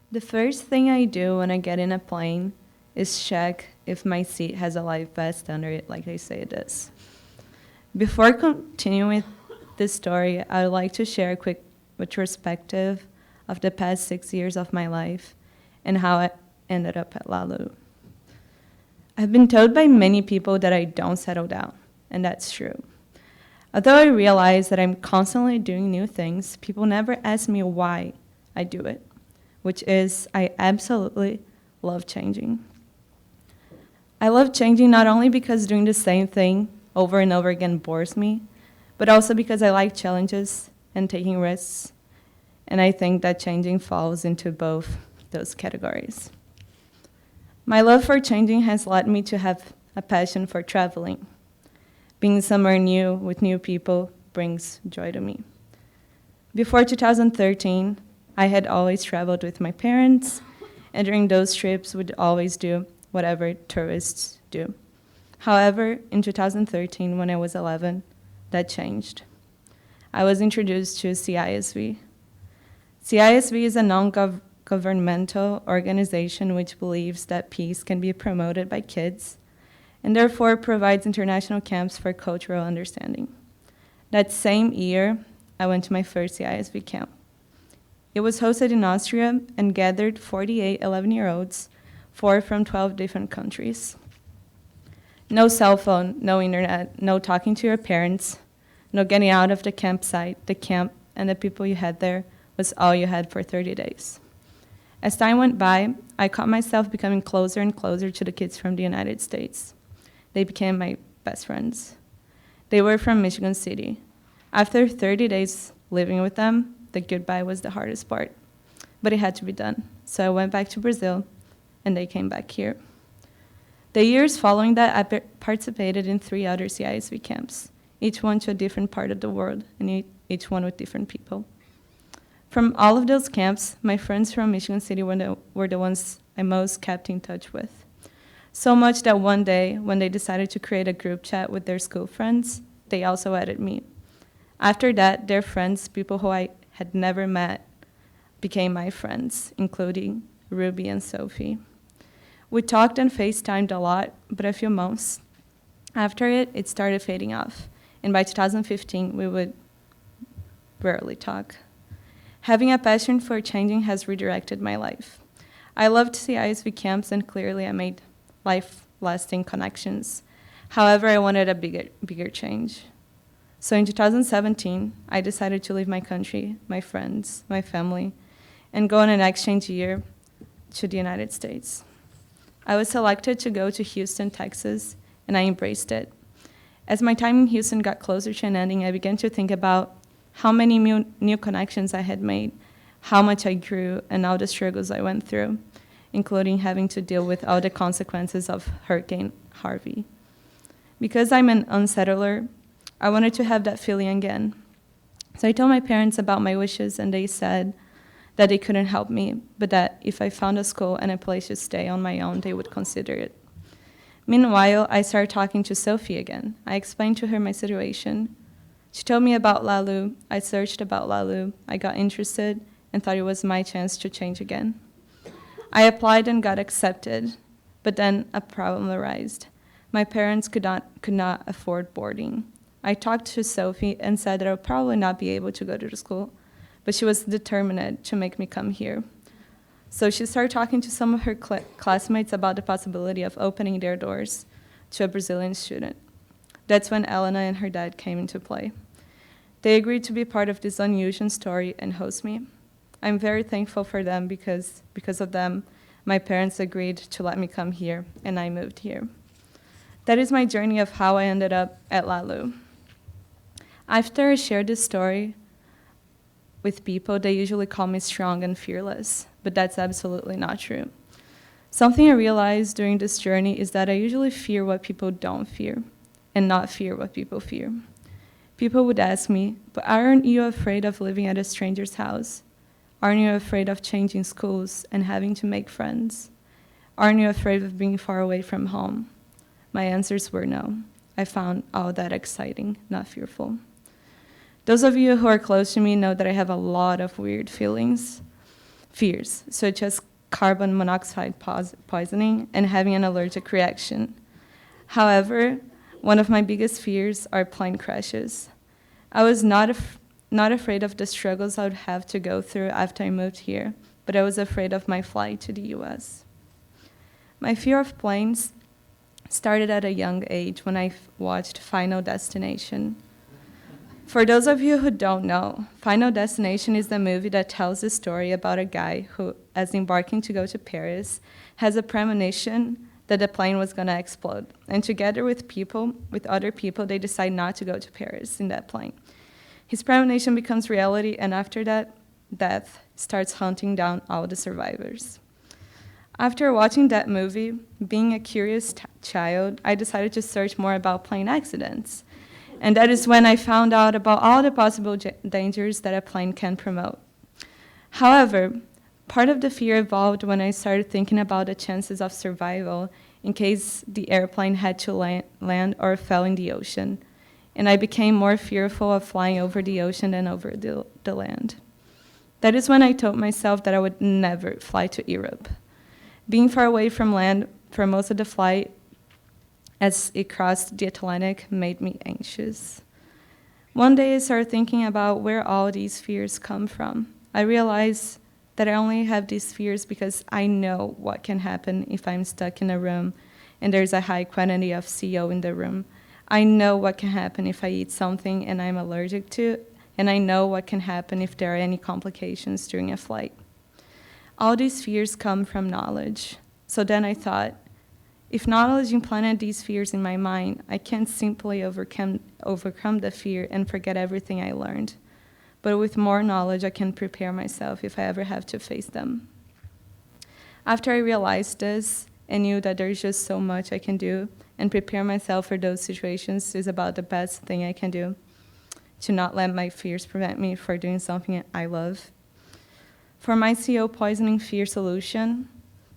The first thing I do when I get in a plane is check if my seat has a life vest under it, like they say it does. Before continuing this story, I would like to share a quick retrospective of the past 6 years of my life and how I ended up at Lalu. I've been told by many people that I don't settle down, and that's true. Although I realize that I'm constantly doing new things, people never ask me why I do it, which is I absolutely love changing. I love changing not only because doing the same thing over and over again bores me, but also because I like challenges and taking risks, and I think that changing falls into both those categories. My love for changing has led me to have a passion for traveling. Being somewhere new with new people brings joy to me. Before 2013, I had always traveled with my parents, and during those trips would always do whatever tourists do. However, in 2013, when I was 11, that changed. I was introduced to CISV. CISV is a non-governmental organization which believes that peace can be promoted by kids and therefore provides international camps for cultural understanding. That same year, I went to my first CISV camp. It was hosted in Austria and gathered 48 11-year-olds, 4 from 12 different countries. No cell phone, no internet, no talking to your parents, no getting out of the campsite. The camp and the people you had there was all you had for 30 days. As time went by, I caught myself becoming closer and closer to the kids from the United States. They became my best friends. They were from Michigan City. After 30 days living with them, the goodbye was the hardest part, but it had to be done. So I went back to Brazil, and they came back here. The years following that, I participated in 3 other CISV camps, each one to a different part of the world, and each one with different people. From all of those camps, my friends from Michigan City were the ones I most kept in touch with. So much that one day, when they decided to create a group chat with their school friends, they also added me. After that, their friends, people who I had never met, became my friends, including Ruby and Sophie. We talked and FaceTimed a lot, but a few months after it started fading off. And by 2015, we would rarely talk. Having a passion for changing has redirected my life. I loved CISV camps, and clearly I made life-lasting connections. However, I wanted a bigger change. So in 2017, I decided to leave my country, my friends, my family, and go on an exchange year to the United States. I was selected to go to Houston, Texas, and I embraced it. As my time in Houston got closer to an ending, I began to think about how many new connections I had made, how much I grew, and all the struggles I went through, including having to deal with all the consequences of Hurricane Harvey. Because I'm an unsettler, I wanted to have that feeling again. So I told my parents about my wishes, and they said that they couldn't help me, but that if I found a school and a place to stay on my own, they would consider it. Meanwhile, I started talking to Sophie again. I explained to her my situation. She told me about Lalu. I searched about Lalu. I got interested and thought it was my chance to change again. I applied and got accepted, but then a problem arose. My parents could not afford boarding. I talked to Sophie and said that I would probably not be able to go to the school, but she was determined to make me come here. So she started talking to some of her classmates about the possibility of opening their doors to a Brazilian student. That's when Elena and her dad came into play. They agreed to be part of this unusual story and host me. I'm very thankful for them because of them, my parents agreed to let me come here, and I moved here. That is my journey of how I ended up at Lalu. After I share this story with people, they usually call me strong and fearless, but that's absolutely not true. Something I realized during this journey is that I usually fear what people don't fear, and not fear what people fear. People would ask me, but aren't you afraid of living at a stranger's house? Aren't you afraid of changing schools and having to make friends? Aren't you afraid of being far away from home? My answers were no. I found all that exciting, not fearful. Those of you who are close to me know that I have a lot of weird feelings fears, such as carbon monoxide poisoning and having an allergic reaction. However, one of my biggest fears are plane crashes. I was not afraid of the struggles I would have to go through after I moved here, but I was afraid of my flight to the US. My fear of planes started at a young age when I watched Final Destination. For those of you who don't know, Final Destination is the movie that tells the story about a guy who, as embarking to go to Paris, has a premonition that the plane was going to explode. And together with other people, they decide not to go to Paris in that plane. His premonition becomes reality, and after that, death starts hunting down all the survivors. After watching that movie, being a curious child, I decided to search more about plane accidents. And that is when I found out about all the possible dangers that a plane can promote. However, part of the fear evolved when I started thinking about the chances of survival in case the airplane had to land or fell in the ocean. And I became more fearful of flying over the ocean than over the land. That is when I told myself that I would never fly to Europe. Being far away from land for most of the flight as it crossed the Atlantic made me anxious. One day I started thinking about where all these fears come from. I realized that I only have these fears because I know what can happen if I'm stuck in a room and there's a high quantity of CO in the room. I know what can happen if I eat something and I'm allergic to it, and I know what can happen if there are any complications during a flight. All these fears come from knowledge. So then I thought, if knowledge implanted these fears in my mind, I can't simply overcome the fear and forget everything I learned. But with more knowledge, I can prepare myself if I ever have to face them. After I realized this and knew that there's just so much I can do, and prepare myself for those situations is about the best thing I can do, to not let my fears prevent me from doing something I love. For my CO poisoning fear solution,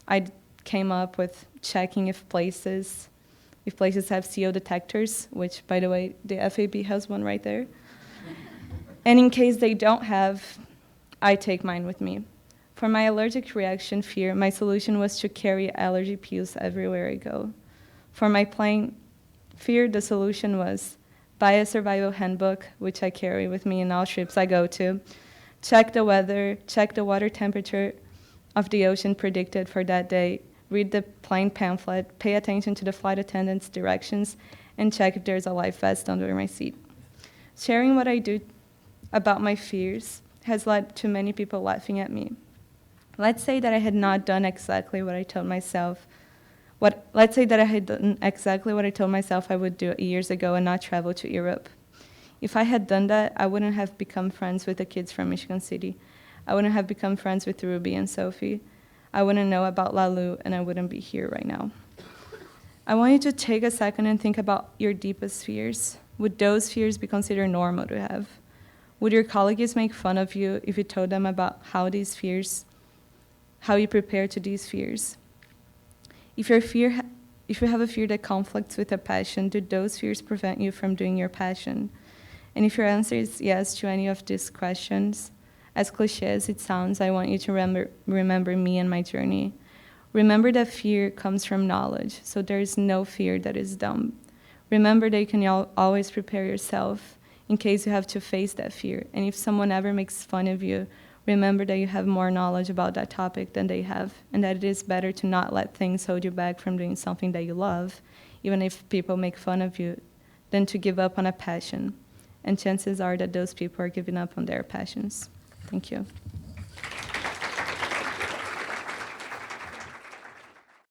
I came up with checking if places have CO detectors, which, by the way, the FAB has one right there. And in case they don't have, I take mine with me. For my allergic reaction fear, my solution was to carry allergy pills everywhere I go. For my plane fear, the solution was buy a survival handbook, which I carry with me in all trips I go to, check the weather, check the water temperature of the ocean predicted for that day, read the plane pamphlet, pay attention to the flight attendant's directions, and check if there's a life vest under my seat. Sharing what I do about my fears has led to many people laughing at me. Let's say that I had not done exactly what I told myself. Let's say that I had done exactly what I told myself I would do years ago and not travel to Europe. If I had done that, I wouldn't have become friends with the kids from Michigan City. I wouldn't have become friends with Ruby and Sophie. I wouldn't know about Lalu, and I wouldn't be here right now. I want you to take a second and think about your deepest fears. Would those fears be considered normal to have? Would your colleagues make fun of you if you told them about how you prepare to these fears? If you have a fear that conflicts with a passion, do those fears prevent you from doing your passion? And if your answer is yes to any of these questions, as cliché as it sounds, I want you to remember me and my journey. Remember that fear comes from knowledge, so there is no fear that is dumb. Remember that you can always prepare yourself in case you have to face that fear. And if someone ever makes fun of you, remember that you have more knowledge about that topic than they have, and that it is better to not let things hold you back from doing something that you love, even if people make fun of you, than to give up on a passion. And chances are that those people are giving up on their passions. Thank you.